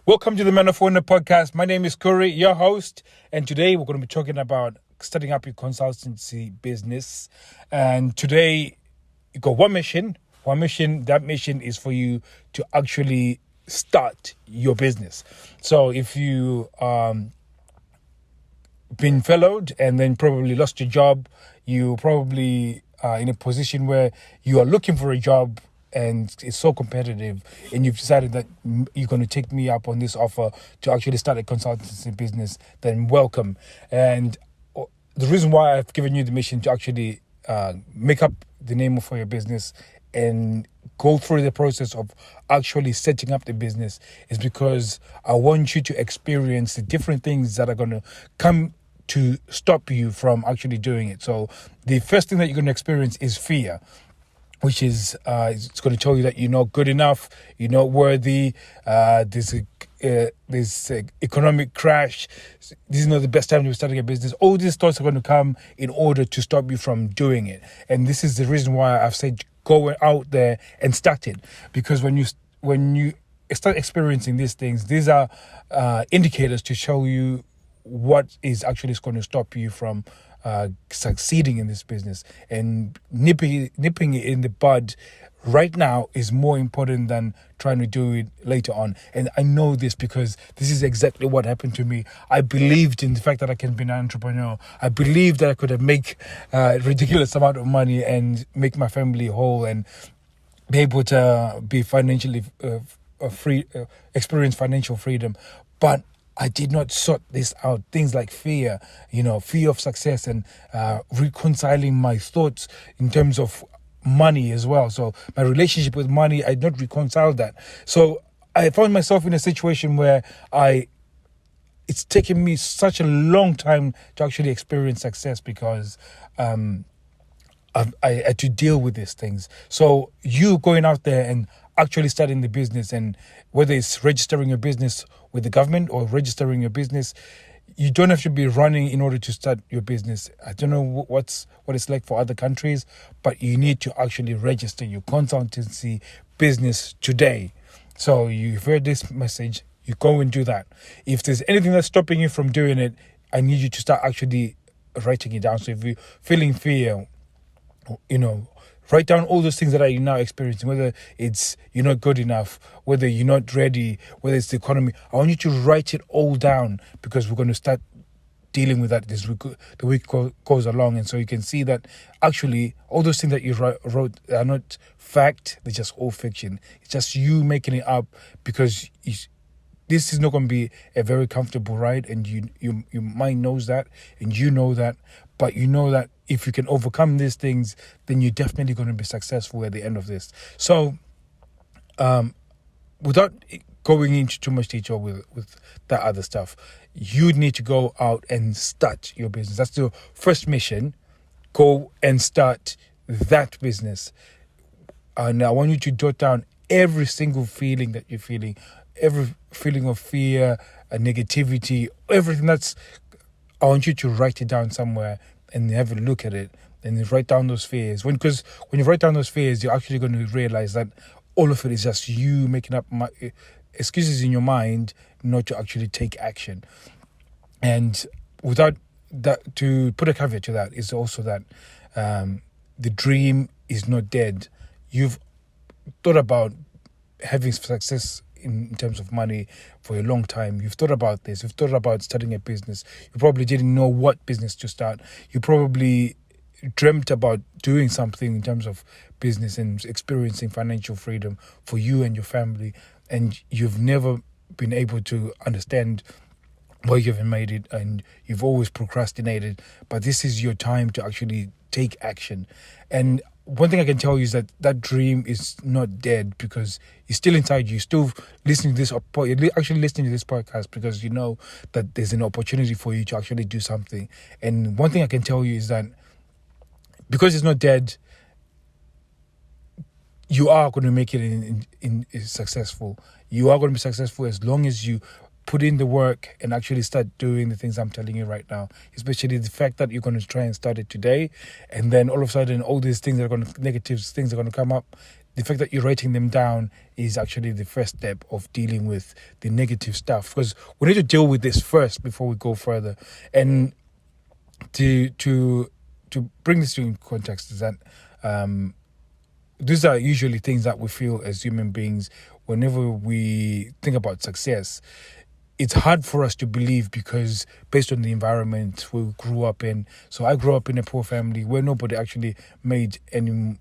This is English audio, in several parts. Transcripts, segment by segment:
Welcome to the Men of Wonder podcast. My name is Curry, your host, and today we're going to be talking about starting up your consultancy business. And today you got one mission. That mission is for you to actually start your business. So if you been furloughed and then probably lost your job, you probably are in a position where you are looking for a job and it's so competitive, and you've decided that you're going to take me up on this offer to actually start a consultancy business, then welcome. And the reason why I've given you the mission to actually make up the name for your business and go through the process of actually setting up the business is because I want you to experience the different things that are going to come to stop you from actually doing it. So the first thing that you're going to experience is fear, which is it's going to tell you that you're not good enough, you're not worthy, there's economic crash, this is not the best time to be starting a business. All these thoughts are going to come in order to stop you from doing it. And this is the reason why I've said go out there and start it. Because when you start experiencing these things, these are indicators to show you what is actually going to stop you from succeeding in this business. And nipping it in the bud right now is more important than trying to do it later on. And I know this because this is exactly what happened to me. I believed in the fact that I can be an entrepreneur. I believed that I could make a ridiculous amount of money and make my family whole and be able to be financially free, experience financial freedom. But I did not sort this out. Things like fear, fear of success, and reconciling my thoughts in terms of money as well. So my relationship with money, I did not reconcile that. So I found myself in a situation where it's taken me such a long time to actually experience success because I had to deal with these things. So you going out there and actually starting the business, and whether it's registering your business with the government or registering your business, you don't have to be running in order to start your business. I don't know what it's like for other countries, but you need to actually register your consultancy business today. So you've heard this message, you go and do that. If there's anything that's stopping you from doing it, I need you to start actually writing it down. So if you're feeling fear, write down all those things that you're now experiencing, whether it's you're not good enough, whether you're not ready, whether it's the economy. I want you to write it all down because we're going to start dealing with that the week goes along. And so you can see that actually all those things that you wrote are not fact, they're just all fiction. It's just you making it up because this is not going to be a very comfortable ride, and your mind knows that, and you know that, but you know that if you can overcome these things, then you're definitely going to be successful at the end of this. So, without going into too much detail with that other stuff, you need to go out and start your business. That's the first mission. Go and start that business. And I want you to jot down every single feeling that you're feeling, every feeling of fear, negativity, everything I want you to write it down somewhere and have a look at it and write down those fears. Because when you write down those fears, you're actually going to realize that all of it is just you making up excuses in your mind not to actually take action. And without that, to put a caveat to that, is also that the dream is not dead. You've thought about having success in terms of money for a long time. You've thought about this. You've thought about starting a business. You probably didn't know what business to start. You probably dreamt about doing something in terms of business and experiencing financial freedom for you and your family. And you've never been able to understand why you haven't made it, and you've always procrastinated. But this is your time to actually take action. And one thing I can tell you is that dream is not dead because it's still inside you. You're still listening to this, you're actually listening to this podcast because you know that there's an opportunity for you to actually do something. And one thing I can tell you is that because it's not dead, you are going to make it in successful. You are going to be successful as long as you put in the work and actually start doing the things I'm telling you right now, especially the fact that you're going to try and start it today, and then all of a sudden all these things negative things are going to come up. the fact that you're writing them down is actually the first step of dealing with the negative stuff, because we need to deal with this first before we go further. And to bring this in context is that these are usually things that we feel as human beings whenever we think about success. It's hard for us to believe because based on the environment we grew up in. So I grew up in a poor family where nobody actually made any,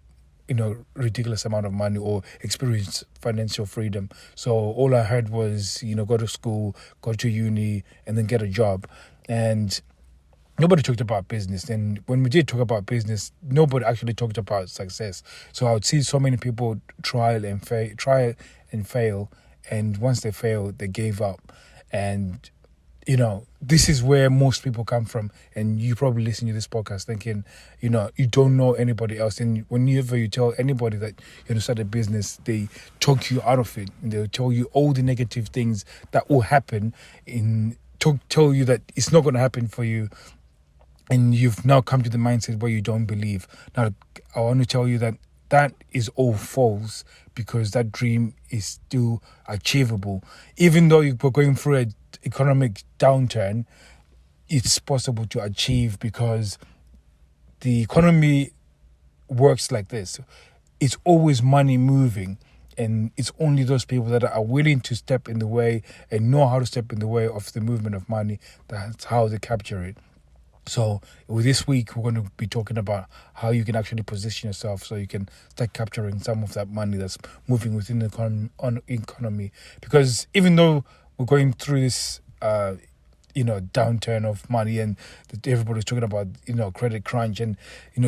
ridiculous amount of money or experienced financial freedom. So all I heard was, go to school, go to uni, and then get a job. And nobody talked about business. And when we did talk about business, nobody actually talked about success. So I would see so many people try and fail. And once they fail, they gave up. And, this is where most people come from. And you probably listen to this podcast thinking, you don't know anybody else. And whenever you tell anybody that you're going to start a business, they talk you out of it. And they'll tell you all the negative things that will happen, tell you that it's not going to happen for you. And you've now come to the mindset where you don't believe. Now, I want to tell you that is all false, because that dream is still achievable. Even though you're going through an economic downturn, it's possible to achieve, because the economy works like this. It's always money moving, and it's only those people that are willing to step in the way and know how to step in the way of the movement of money. That's how they capture it. So with this week, we're going to be talking about how you can actually position yourself so you can start capturing some of that money that's moving within the economy. Because even though we're going through this, downturn of money, and everybody's talking about, credit crunch and,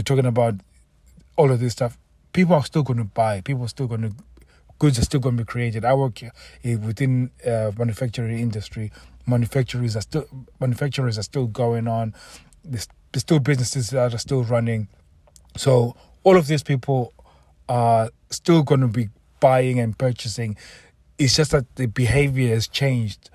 talking about all of this stuff, people are still going to buy. Goods are still going to be created. I work within manufacturing industry. Manufacturers are still going on. There's still businesses that are still running. So all of these people are still going to be buying and purchasing. It's just that the behavior has changed.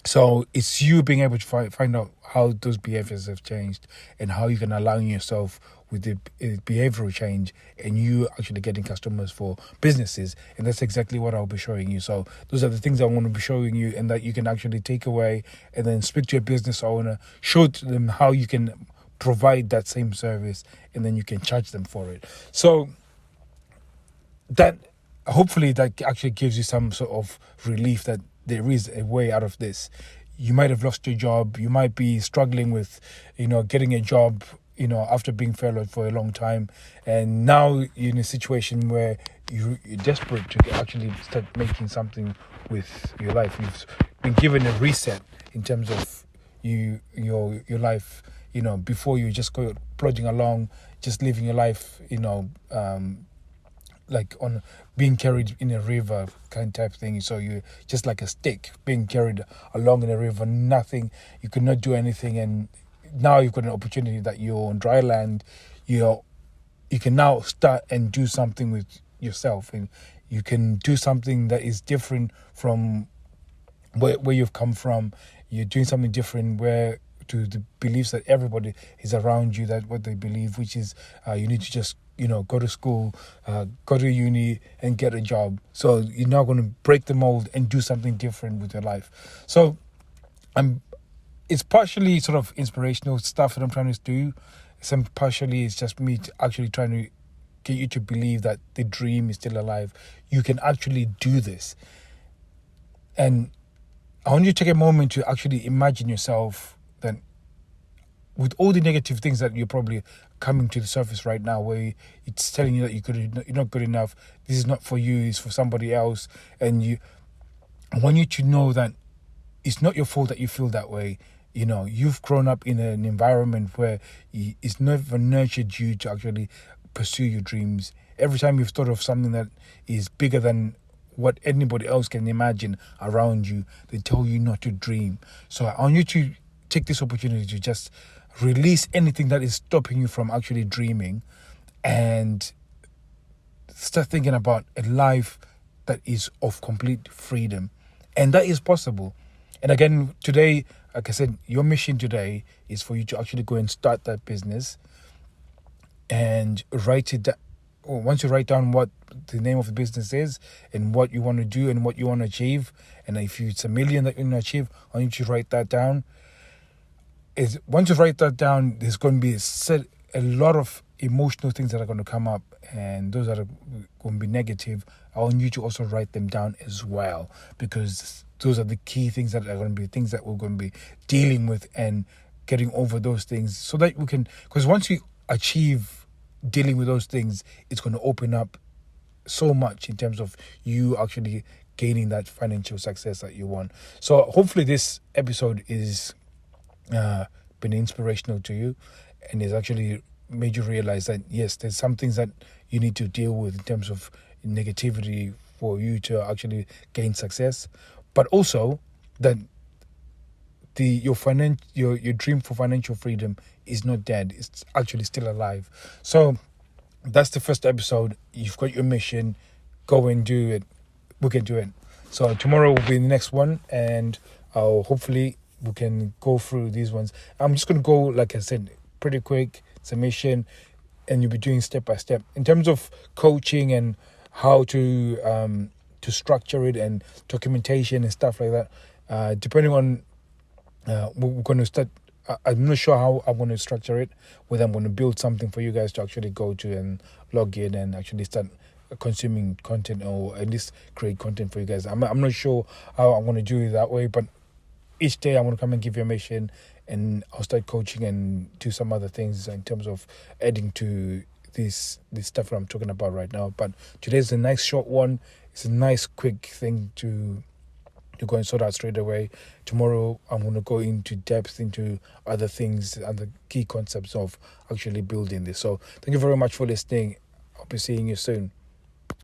So it's you being able to find out how those behaviors have changed and how you can align yourself with the behavioral change, and you actually getting customers for businesses. And that's exactly what I'll be showing you. So those are the things I want to be showing you, and that you can actually take away and then speak to your business owner, show to them how you can provide that same service, and then you can charge them for it. So that hopefully that actually gives you some sort of relief that there is a way out of this. You might have lost your job. You might be struggling with, getting a job, after being furloughed for a long time. And now you're in a situation where you're desperate to actually start making something with your life. You've been given a reset in terms of your life, before you just go plodding along, just living your life, like on being carried in a river kind type thing. So you're just like a stick being carried along in a river, nothing, you could not do anything. And now you've got an opportunity that you're on dry land. You can now start and do something with yourself, and you can do something that is different from where you've come from. You're doing something different to the beliefs that everybody is around you, that what they believe, which is you need to just go to school, go to uni and get a job. So you're now going to break the mold and do something different with your life. So it's partially sort of inspirational stuff that I'm trying to do. Some partially it's just me actually trying to get you to believe that the dream is still alive. You can actually do this. And I want you to take a moment to actually imagine yourself that with all the negative things that you're probably coming to the surface right now, where it's telling you that you're not good enough, this is not for you, it's for somebody else. And I want you to know that it's not your fault that you feel that way. You've grown up in an environment where it's never nurtured you to actually pursue your dreams. Every time you've thought of something that is bigger than what anybody else can imagine around you, they tell you not to dream. So I want you to take this opportunity to just release anything that is stopping you from actually dreaming, and start thinking about a life that is of complete freedom. And that is possible. And again, today, like I said, your mission today is for you to actually go and start that business and write it once you write down what the name of the business is and what you want to do and what you want to achieve, and if it's 1 million that you want to achieve, I want you to write that down. Once you write that down, there's going to be a lot of emotional things that are going to come up, and those that are going to be negative, I want you to also write them down as well, because those are the key things that are going to be things that we're going to be dealing with and getting over those things, so that we can, because once you achieve dealing with those things, it's going to open up so much in terms of you actually gaining that financial success that you want. So hopefully this episode is been inspirational to you, and has actually made you realize that yes, there's some things that you need to deal with in terms of negativity for you to actually gain success, but also that your dream for financial freedom is not dead. It's actually still alive. So that's the first episode. You've got your mission. Go and do it. We can do it. So tomorrow will be the next one, and hopefully we can go through these ones. I'm just going to go, like I said, pretty quick. It's a mission, and you'll be doing step by step. In terms of coaching and how to structure it and documentation and stuff like that, depending on, we're going to start. I'm not sure how I'm going to structure it, whether I'm going to build something for you guys to actually go to and log in and actually start consuming content, or at least create content for you guys. I'm not sure how I'm going to do it that way, but each day I'm going to come and give you a mission, and I'll start coaching and do some other things in terms of adding to this stuff that I'm talking about right now. But today's a nice short one. It's a nice quick thing to go and sort out straight away. Tomorrow I'm going to go into depth into other things and the key concepts of actually building this. So thank you very much for listening. I'll be seeing you soon.